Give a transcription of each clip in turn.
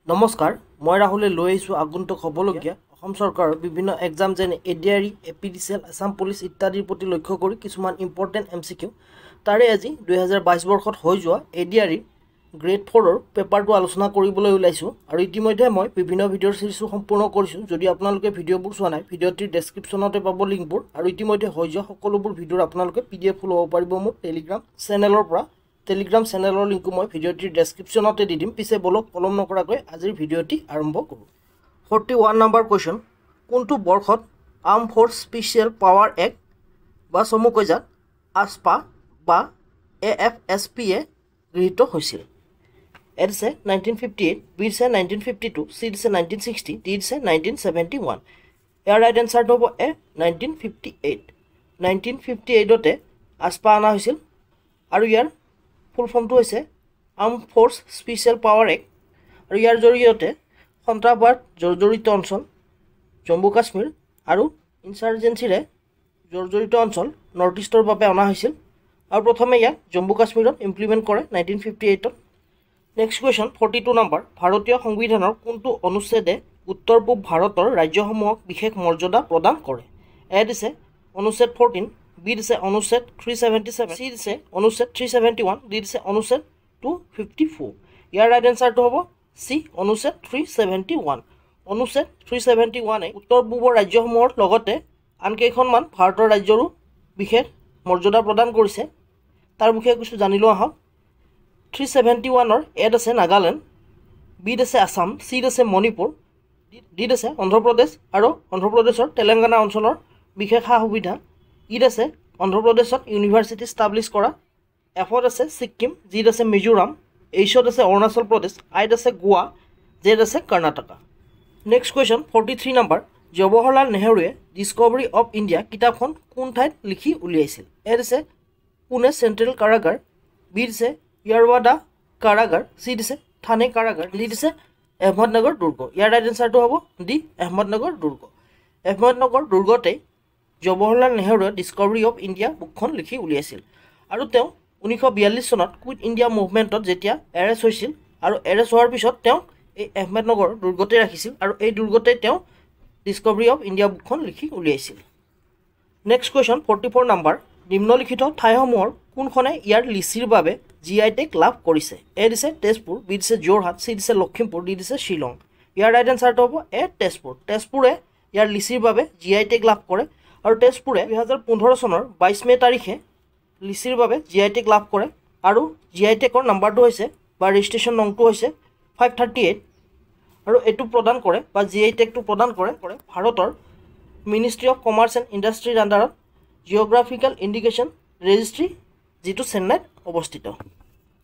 নমস্কাৰ মই ৰাহুলে লৈ আহিছোঁ আগন্তুক হ'বলগীয়া অসম চৰকাৰৰ বিভিন্ন এক্সাম যেনে এডিআৰই এপিডিচিএল আছাম পুলিচ ইত্যাদিৰ প্ৰতি লক্ষ্য কৰি কিছুমান ইম্পৰ্টেণ্ট এমচিকিউ তাৰে আজি 2022 বৰ্ষত হৈ যোৱা এডিআৰই গ্ৰেড 4ৰ পেপাৰটো আলোচনা কৰিবলৈ ওলাইছোঁ আৰু ইতিমধ্যে মই বিভিন্ন ভিডিঅ'ৰ চিৰিজটো সম্পূৰ্ণ কৰিছোঁ যদি আপোনালোকে ভিডিঅ'বোৰ চোৱা নাই ভিডিঅ'টিৰ ডেছক্ৰিপশ্যনতে পাব লিংকবোৰ আৰু ইতিমধ্যে হৈ যোৱা সকলোবোৰ ভিডিঅ'ৰ আপোনালোকে PDF ল'ব পাৰিব মোৰ টেলিগ্ৰাম চেনেলৰ পৰা টেলিগ্ৰাম চেনেলৰ লিংকটো মই ভিডিঅ'টিৰ ডেছক্ৰিপশ্যনতে দি দিম পিছে বলক পলম নকৰাকৈ আজিৰ ভিডিঅ'টি আৰম্ভ কৰোঁ 41 নম্বৰ কুৱেশ্যন কোনটো বৰ্ষত arm force special power act বা চমুকৈ ASPA বা AFSP এ গৃহীত হৈছিল এ দিছে 1958 বি দিছে 1952 চি দিছে 1960 ডি দিছে 1971 ইয়াৰ ৰাইট এনচাৰটো হ'ব এ 1958 1958তে ASPA অনা হৈছিল আৰু ইয়াৰ ফুল ফৰ্মটো হৈছে arm force special power act আৰু ইয়াৰ জৰিয়তে সন্ত্ৰাসবাদ জৰ্জৰিত অঞ্চল জম্মু কাশ্মীৰ আৰু ইনচাৰ্জেঞ্চিৰে জৰ্জৰিত অঞ্চল নৰ্থ ইষ্টৰ বাবে অনা হৈছিল আৰু প্ৰথমে ইয়াক জম্মু কাশ্মীৰত ইমপ্লিমেণ্ট কৰে 1958ত নেক্সট কুৱেশ্যন 42 নম্বৰ ভাৰতীয় সংবিধানৰ কোনটো অনুচ্ছেদে উত্তৰ পূব ভাৰতৰ ৰাজ্যসমূহক বিশেষ মৰ্যাদা প্ৰদান কৰে এ দিছে অনুচ্ছেদ 14 বি দিছে অনুচ্ছেদ 377 চি দিছে অনুচ্ছেদ 371 ডি দিছে অনুচ্ছেদ 254 ইয়াৰ ৰাইট এনচাৰটো হ'ব চি অনুচ্ছেদ 371 অনুচ্ছেদ 371 উত্তৰ পূবৰ ৰাজ্যসমূহৰ লগতে আন কেইখনমান ভাৰতৰ ৰাজ্যৰো বিশেষ মৰ্যাদা প্ৰদান কৰিছে তাৰ বিষয়ে কিছু জানিলো আহক 371ৰ এত আছে নাগালেণ্ড বি আছে আসাম চি আছে মণিপুৰ ডি আছে অন্ধ্ৰপ্ৰদেশ আৰু অন্ধ্ৰপ্ৰদেশৰ তেলেংগানা অঞ্চলৰ বিশেষ সা সুবিধা ইত আছে অন্ধ্ৰপ্ৰদেশত ইউনিভাৰ্চিটি ষ্টাব্লিছ কৰা এফত আছে ছিক্কিম জিত আছে মিজোৰাম এইচত আছে অৰুণাচল প্ৰদেশ আইত আছে গোৱা জেত আছে Karnataka next question 43 number Jawaharlal নেহৰুৱে ডিস্কভাৰী অফ ইণ্ডিয়া কিতাপখন কোন ঠাইত লিখি উলিয়াইছিল এ দিছে পুনে চেণ্ট্ৰেল কাৰাগাৰ বি দিছে য়াৰৱাডা কাৰাগাৰ চি দিছে থানে কাৰাগাৰ ডি দিছে আহমদনগৰ দুৰ্গ ইয়াৰ ৰাইট এনচাৰটো হ'ব ডি আহমদনগৰ দুৰ্গ আহমদনগৰ দুৰ্গতে জৱাহৰলাল নেহৰুৱে ডিস্কভাৰী অফ ইণ্ডিয়া বুকখন লিখি উলিয়াইছিল আৰু তেওঁ 1942 চনত কুইট ইণ্ডিয়া মুভমেণ্টত যেতিয়া এৰেষ্ট হৈছিল আৰু এৰেষ্ট হোৱাৰ পিছত তেওঁ এই আহমেদনগৰ দুৰ্গতে ৰাখিছিল আৰু এই দুৰ্গতে তেওঁ ডিস্কভাৰী অফ ইণ্ডিয়া বুকখন লিখি উলিয়াইছিল নেক্সট কুৱেশ্যন 44 নম্বৰ নিম্নলিখিত ঠাইসমূহৰ কোনখনে ইয়াৰ লিচিৰ বাবে GI টেগ লাভ কৰিছে এ দিছে তেজপুৰ বি দিছে যোৰহাট চি দিছে লখিমপুৰ ডি দিছে শ্বিলং ইয়াৰ ৰাইট এনচাৰটো হ'ব এ তেজপুৰে ইয়াৰ লিচিৰ বাবে GI টেগ লাভ কৰে আৰু তেজপুৰে 2015 চনৰ 22 মে তাৰিখে লিচিৰ বাবে GI টেগ লাভ কৰে আৰু GI টেগৰ নাম্বাৰটো হৈছে বা ৰেজিষ্ট্ৰেশ্যন নংটো হৈছে 538 আৰু এইটো প্ৰদান কৰে বা GI টেগটো প্ৰদান কৰে ভাৰতৰ মিনিষ্ট্ৰী অফ কমাৰ্চ এণ্ড ইণ্ডাষ্ট্ৰীৰ আণ্ডাৰত জিঅ'গ্ৰাফিকেল ইণ্ডিকেশ্যন ৰেজিষ্ট্ৰী যিটো চেন্নাইত অৱস্থিত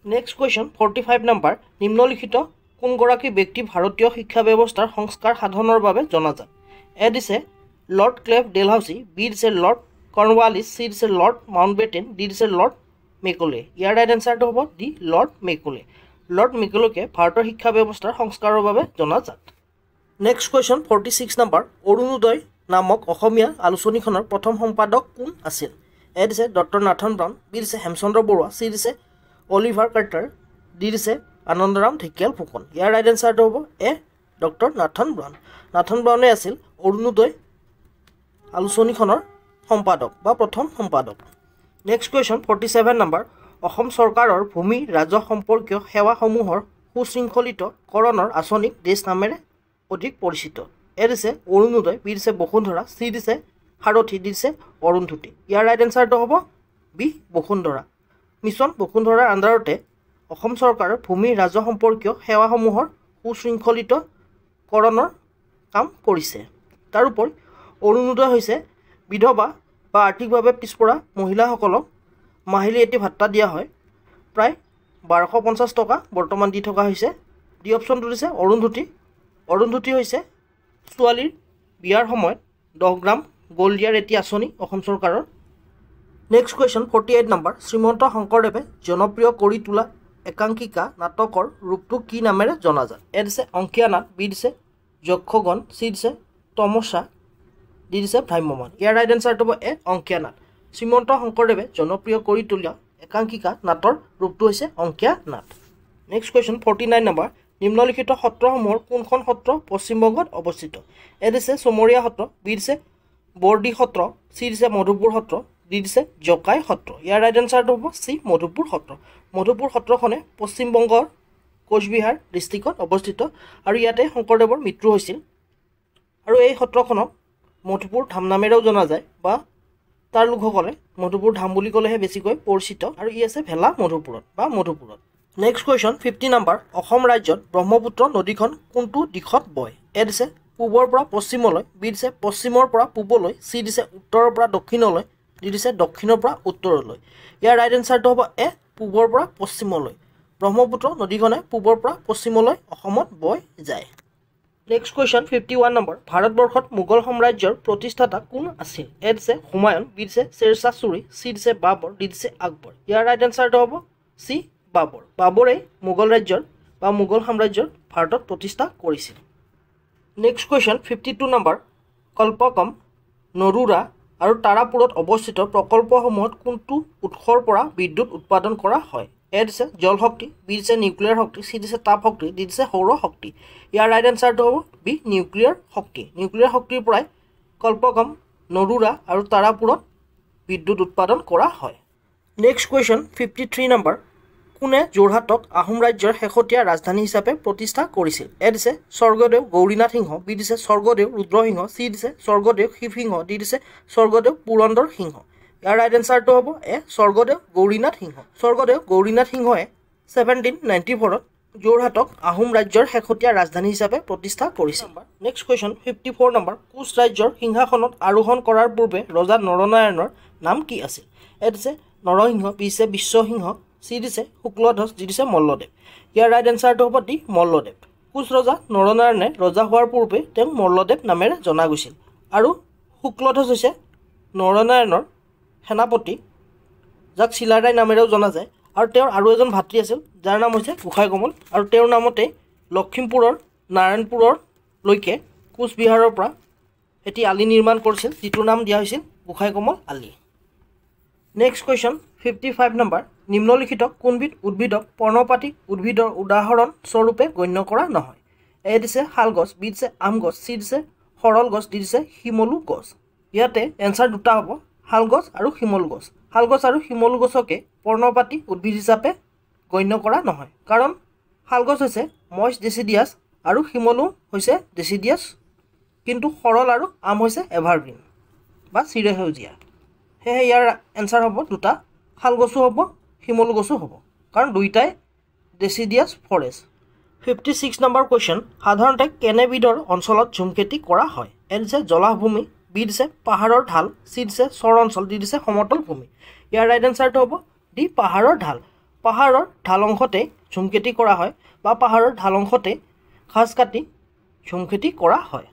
নেক্সট কুৱেশ্যন 45 নম্বৰ নিম্নলিখিত কোনগৰাকী ব্যক্তি ভাৰতীয় শিক্ষা ব্যৱস্থাৰ সংস্কাৰ সাধনৰ বাবে জনাজাত এ দিছে লৰ্ড ক্লেভ ডেলহাউচি বি দিছে লৰ্ড কৰ্ণৱালিছ চি দিছে লৰ্ড মাউণ্টবেটেন ডি দিছে লৰ্ড মেকলে ইয়াৰ ৰাইট এনচাৰটো হ'ব ডি লৰ্ড মেকলেকে ভাৰতৰ শিক্ষা ব্যৱস্থাৰ সংস্কাৰৰ বাবে জনাজাত নেক্সট কুৱেশ্যন 46 নম্বৰ অৰুণোদয় নামক অসমীয়া আলোচনীখনৰ প্ৰথম সম্পাদক কোন আছিল এ দিছে ডক্টৰ নাথন ব্ৰাউন বি দিছে হেমচন্দ্ৰ বৰুৱা চি দিছে অলিভাৰ কাৰ্টাৰ ডি দিছে আনন্দৰাম ঢেকিয়াল ফুকন ইয়াৰ ৰাইট এনচাৰটো হ'ব এ ডক্টৰ নাথন ব্ৰাউনে আছিল অৰুণোদয় আলোচনীখনৰ সম্পাদক বা প্ৰথম সম্পাদক নেক্সট কুৱেশ্যন 47 নম্বৰ অসম চৰকাৰৰ ভূমি ৰাজহ সম্পৰ্কীয় সেৱাসমূহৰ সুশৃংখলিতকৰণৰ আঁচনিক দেশ নামেৰে অধিক পৰিচিত এ দিছে অৰুণোদয় বি দিছে বসুন্ধৰা চি দিছে সাৰথী ডি দিছে অৰুন্ধতী ইয়াৰ ৰাইট এনচাৰটো হ'ব বি বসুন্ধৰা মিছন বসুন্ধৰাৰ আণ্ডাৰতে অসম চৰকাৰৰ ভূমি ৰাজহ সম্পৰ্কীয় সেৱাসমূহৰ সুশৃংখলিতকৰণৰ কাম কৰিছে তাৰোপৰি অৰুণোদয় হৈছে বিধৱা বা আৰ্থিকভাৱে পিছপৰা মহিলাসকলক মাহিলী এটি ভাত্তা দিয়া হয় প্ৰায় 1250 টকা বৰ্তমান দি থকা হৈছে ডি অপশ্যনটো দিছে অৰুন্ধতী হৈছে ছোৱালীৰ বিয়াৰ সময়ত 10 গ্ৰাম গ'ল্ড দিয়াৰ এটি আঁচনি অসম চৰকাৰৰ নেক্সট কুৱেশ্যন 48 নম্বৰ শ্ৰীমন্ত শংকৰদেৱে জনপ্ৰিয় কৰি তোলা একাংকিকা নাটকৰ ৰূপটো কি নামেৰে জনাজাত এ দিছে অংকীয়া নাট বি দিছে যক্ষগণ চি দিছে তমচা ডি দিছে ভ্ৰাম্যমান ইয়াৰ ৰাইট এনচাৰটো হ'ব এ অংকীয়া নাট শ্ৰীমন্ত শংকৰদেৱে জনপ্ৰিয় কৰি তোলা একাংকিকা নাটৰ ৰূপটো হৈছে অংকীয়া নাট নেক্সট কুৱেশ্যন 49 নম্বৰ নিম্নলিখিত সত্ৰসমূহৰ কোনখন সত্ৰ পশ্চিমবংগত অৱস্থিত? এ দিছে চমৰীয়া সত্ৰ, বি দিছে বৰদি সত্ৰ, চি দিছে মধুপুৰ সত্ৰ, ডি দিছে জকাই সত্ৰ। ইয়াৰ ৰাইট এনচাৰটো হ'ব চি মধুপুৰ সত্ৰ। মধুপুৰ সত্ৰখনে পশ্চিমবংগৰ কোচবিহাৰ ডিষ্ট্ৰিক্টত অৱস্থিত আৰু ইয়াতে শংকৰদেৱৰ মৃত্যু হৈছিল। আৰু এই সত্ৰখনক মধুপুৰ ধাম নামেৰেও জনা যায় বা তাৰ লোকসকলে মধুপুৰ ধাম বুলি ক'লেহে বেছিকৈ পৰিচিত আৰু ই আছে ভেলা মধুপুৰত বা মধুপুৰত। Next question 50 number. অসম ৰাজ্যত ব্ৰহ্মপুত্ৰ নদীখন কোনটো দিশত বয়? এ দিছে পূবৰ পৰা পশ্চিমলৈ, বি দিছে পশ্চিমৰ পৰা পূবলৈ, চি দিছে উত্তৰৰ পৰা দক্ষিণলৈ, ডি দিছে দক্ষিণৰ পৰা উত্তৰলৈ। ইয়াৰ ৰাইট এনচাৰটো হ'ব এ পূবৰ পৰা পশ্চিমলৈ। ব্ৰহ্মপুত্ৰ নদীখনে পূবৰ পৰা পশ্চিমলৈ অসমত বৈ যায়। Next question 51 number. ভাৰতবৰ্ষত মোগল সাম্ৰাজ্যৰ প্ৰতিষ্ঠাতা কোন আছিল? এ দিছে হুমায়ুন, বি দিছে শ্বেৰশ্বাহ ছুৰী, চি দিছে বাবৰ, ডি দিছে আকবৰ। ইয়াৰ ৰাইট এনচাৰটো হ'ব চি বাবৰ। বাবৰেই মোগল ৰাজ্যৰ বা মোগল সাম্ৰাজ্যৰ ভাৰতত প্ৰতিষ্ঠা কৰিছিল। Next question 52 number. Kalpakkam, Narora আৰু তাৰাপুৰত অৱস্থিত প্ৰকল্পসমূহত কোনটো উৎসৰ পৰা বিদ্যুৎ উৎপাদন কৰা হয়? এ দিছে জলশক্তি, বি দিছে নিউক্লিয়াৰ শক্তি, চি দিছে তাপ শক্তি, ডি দিছে সৌৰ শক্তি। ইয়াৰ ৰাইট এনচাৰটো হ'ব বি নিউক্লিয়াৰ শক্তি। নিউক্লিয়াৰ শক্তিৰ পৰাই কল্পকম, নৰোৰা আৰু তাৰাপুৰত বিদ্যুৎ উৎপাদন কৰা হয়। Next question 53 number. কোনে যোৰহাটক আহোম ৰাজ্যৰ শেহতীয়া ৰাজধানী হিচাপে প্ৰতিষ্ঠা কৰিছিল? এ দিছে স্বৰ্গদেউ গৌৰীনাথ সিংহ, বি দিছে স্বৰ্গদেউ ৰুদ্ৰসিংহ, চি দিছে স্বৰ্গদেউ শিৱসিংহ, ডি দিছে স্বৰ্গদেউ পুৰন্দৰ সিংহ। ইয়াৰ ৰাইট এনচাৰটো হ'ব এ স্বৰ্গদেউ গৌৰীনাথ সিংহ। স্বৰ্গদেউ গৌৰীনাথ সিংহই 1794 যোৰহাটক আহোম ৰাজ্যৰ শেহতীয়া ৰাজধানী হিচাপে প্ৰতিষ্ঠা কৰিছিল। Next question 54 number. কোচ ৰাজ্যৰ সিংহাসনত আৰোহণ কৰাৰ পূৰ্বে ৰজা নৰনাৰায়ণৰ নাম কি আছিল? এ দিছে নৰসিংহ, বি দিছে বিশ্বসিংহ, চি দিছে শুক্লধ্বজ, ডি দিছে মল্লদেৱ। ইয়াৰ ৰাইট এনচাৰটো হ'ব ডি মল্লদেৱ। কোচ ৰজা নৰনাৰায়ণে ৰজা হোৱাৰ পূৰ্বে তেওঁক মল্লদেৱ নামেৰে জনা গৈছিল আৰু শুক্লধ্বজ হৈছে নৰনাৰায়ণৰ সেনাপতি, যাক চিলাৰায় নামেৰেও জনা যায়। আৰু তেওঁৰ আৰু এজন ভাতৃ আছিল যাৰ নাম হৈছে গোসাই কমল আৰু তেওঁৰ নামতে লখিমপুৰৰ নাৰায়ণপুৰলৈকে কোচবিহাৰৰ পৰা এটি আলি নিৰ্মাণ কৰিছিল, যিটোৰ নাম দিয়া হৈছিল Gosai Kamal Ali. Next question 55 number. নিম্নলিখিত কোনবিধ উদ্ভিদক পৰ্ণপাতী উদ্ভিদৰ উদাহৰণ স্বৰূপে গণ্য কৰা নহয়? এ দিছে শাল গছ, বি দিছে আম গছ, চি দিছে সৰল গছ, ডি দিছে শিমলু গছ। ইয়াতে এনচাৰ দুটা হ'ব, শাল গছ আৰু শিমলু গছ। শাল গছ আৰু শিমলু গছকে পৰ্ণপাতী উদ্ভিদ হিচাপে গণ্য কৰা নহয়, কাৰণ শাল গছ হৈছে মইছ ডেচিডিয়াছ আৰু শিমলু হৈছে ডেচিডিয়াছ, কিন্তু সৰল আৰু আম হৈছে এভাৰগ্ৰীণ বা চিৰসেউজীয়া। সেয়েহে ইয়াৰ এনচাৰ হ'ব দুটা, শাল গছো হ'ব শিমলু গছো হ'ব, কাৰণ দুইটাই ডেচিডিয়াছ ফৰেষ্ট। 56 number question. সাধাৰণতে কেনেবিধৰ অঞ্চলত ঝুম খেতি কৰা হয়? এ দিছে জলাহভূমি, বি দিছে পাহাৰৰ ঢাল, চি দিছে চৰ অঞ্চল, ডি দিছে সমতল ভূমি। ইয়াৰ ৰাইট এনচাৰটো হ'ব ডি পাহাৰৰ ঢাল। পাহাৰৰ ঢাল অংশতে ঝুম খেতি কৰা হয় বা পাহাৰৰ ঢাল অংশতে ঘাঁহ কাটি ঝুম খেতি কৰা হয়।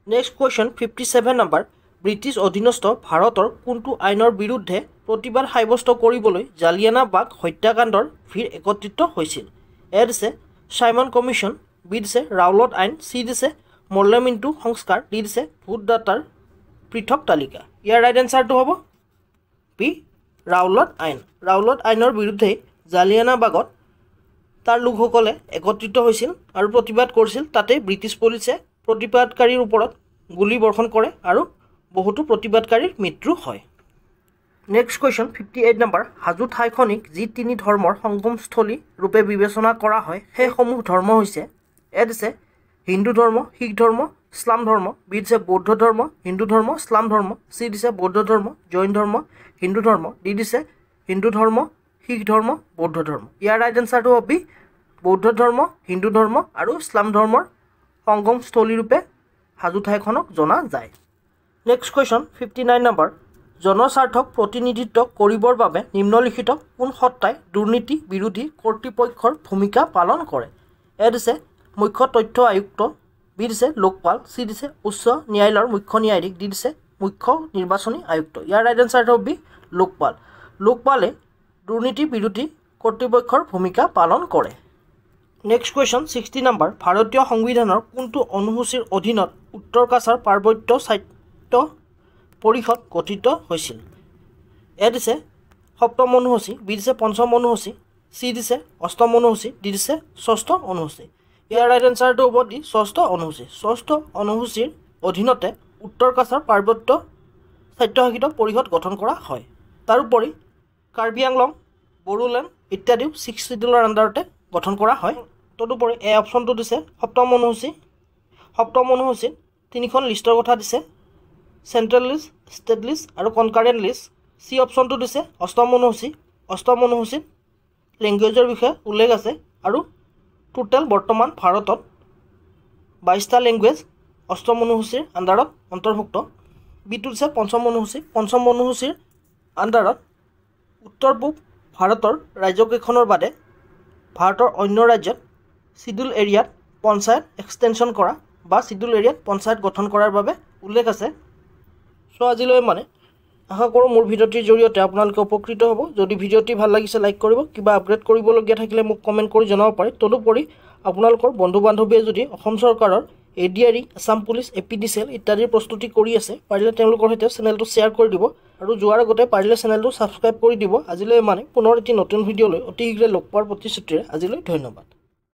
Next question 57 number. ব্ৰিটিছ অধীনস্থ ভাৰতৰ কোনটো আইনৰ বিৰুদ্ধে প্ৰতিবাদ সাব্যস্ত কৰিবলৈ জালিয়ানাবাগ হত্যাকাণ্ডৰ ভিৰ একত্ৰিত হৈছিল? এ দিছে চাইমন কমিশ্যন, বি দিছে ৰাওলট আইন, চি দিছে মল্লমিণ্টু সংস্কাৰ, ডি দিছে ভোটদাতাৰ পৃথক তালিকা। ইয়াৰ ৰাইট এনচাৰটো হ'ব বি ৰাওলট আইন। ৰাওলট আইনৰ বিৰুদ্ধেই জালিয়ানাবাগত তাৰ লোকসকলে একত্ৰিত হৈছিল আৰু প্ৰতিবাদ কৰিছিল। তাতে ব্ৰিটিছ পুলিচে প্ৰতিবাদকাৰীৰ ওপৰত গুলী বৰ্ষণ কৰে আৰু বহুতো প্ৰতিবাদকাৰীৰ মৃত্যু হয়। Next question 58 number. হাজো ঠাইখনিক যি তিনি ধৰ্মৰ সংগমস্থলী ৰূপে বিবেচনা কৰা হয় সেইসমূহ ধৰ্ম হৈছে? এ দিছে হিন্দু ধৰ্ম, শিখ ধৰ্ম, ইছলাম ধৰ্ম, বি দিছে বৌদ্ধ ধৰ্ম, হিন্দু ধৰ্ম, ইছলাম ধৰ্ম, চি দিছে বৌদ্ধ ধৰ্ম, জৈন ধৰ্ম, হিন্দু ধৰ্ম, ডি দিছে হিন্দু ধৰ্ম, শিখ ধৰ্ম, বৌদ্ধ ধৰ্ম। ইয়াৰ ৰাইট এনচাৰটো হ'ব বি বৌদ্ধ ধৰ্ম, হিন্দু ধৰ্ম আৰু ইছলাম ধৰ্মৰ সংগমস্থলীৰূপে হাজো ঠাইখনক জনা যায়। Next question 59 number. জনস্বাৰ্থক প্ৰতিনিধিত্ব কৰিবৰ বাবে নিম্নলিখিত কোন সত্তাই দুৰ্নীতি বিৰোধী কৰ্তৃপক্ষৰ ভূমিকা পালন কৰে? এ দিছে মুখ্য তথ্য আয়ুক্ত, বি দিছে লোকপাল, চি দিছে উচ্চ ন্যায়ালয়ৰ মুখ্য ন্যায়াধীশ, ডি দিছে মুখ্য নিৰ্বাচনী আয়ুক্ত। ইয়াৰ ৰাইট এনচাৰটো হ'ব বি লোকপাল। লোকপালে দুৰ্নীতি বিৰোধী কৰ্তৃপক্ষৰ ভূমিকা পালন কৰে। Next question 60 number. ভাৰতীয় সংবিধানৰ কোনটো অনুসূচীৰ অধীনত উত্তৰ কাছাৰ পাৰ্বত্য স্বায়ত্ত পৰিষদ গঠিত হৈছিল? এ দিছে সপ্তম অনুসূচী, বি দিছে পঞ্চম অনুসূচী, চি দিছে অষ্টম অনুসূচী, ডি দিছে ষষ্ঠ অনুসূচী। ইয়াৰ ৰাইট এনচাৰটো হ'ব দি ষষ্ঠ অনুসূচী। ষষ্ঠ অনুসূচীৰ অধীনতে উত্তৰ কাছাৰ পাৰ্বত্য স্বায়ত্তশাসিত পৰিষদ গঠন কৰা হয়। তাৰোপৰি কাৰ্বি আংলং, বড়োলেণ্ড ইত্যাদিও 6th শিডিউলৰ আণ্ডাৰতে গঠন কৰা হয়। তদুপৰি এই অপশ্যনটো দিছে সপ্তম অনুসূচী। সপ্তম অনুসূচীত 3খন লিষ্টৰ কথা দিছে, চেণ্ট্ৰেল লিষ্ট, ষ্টেট লিষ্ট আৰু কনকাৰেণ্ট লিষ্ট। চি অপশ্যনটো দিছে অষ্টম অনুসূচী। অষ্টম অনুসূচীত লেংগুৱেজৰ বিষয়ে উল্লেখ আছে আৰু টোটেল বৰ্তমান ভাৰতত 22টা লেংগুৱেজ অষ্টম অনুসূচীৰ আণ্ডাৰত অন্তৰ্ভুক্ত। বিটো দিছে পঞ্চম অনুসূচী। পঞ্চম অনুসূচীৰ আণ্ডাৰত উত্তৰ পূব ভাৰতৰ ৰাজ্যকেইখনৰ বাদে ভাৰতৰ অন্য ৰাজ্যত চিডিউল এৰিয়াত পঞ্চায়ত এক্সটেনশ্যন কৰা বা চিডিউল এৰিয়াত পঞ্চায়ত গঠন কৰাৰ বাবে উল্লেখ আছে। চ' আজিলৈ আশা কৰোঁ মোৰ ভিডিঅ'টিৰ জৰিয়তে আপোনালোকে উপকৃত হ'ব। যদি ভিডিঅ'টি ভাল লাগিছে লাইক কৰিব, কিবা আপগ্ৰেড কৰিবলগীয়া থাকিলে মোক কমেণ্ট কৰি জনাব পাৰে। তদুপৰি আপোনালোকৰ বন্ধু বান্ধৱীয়ে যদি অসম চৰকাৰৰ ADRE, আছাম পুলিচ, APDCL ইত্যাদিৰ প্ৰস্তুতি কৰি আছে, পাৰিলে তেওঁলোকৰ সৈতে চেনেলটো শ্বেয়াৰ কৰি দিব আৰু যোৱাৰ আগতে পাৰিলে চেনেলটো ছাবস্ক্ৰাইব কৰি দিব। আজিলৈ পুনৰ এটি নতুন ভিডিঅ'লৈ অতি শীঘ্ৰে লগ পোৱাৰ প্ৰতিশ্ৰুতিৰে আজিলৈ ধন্যবাদ।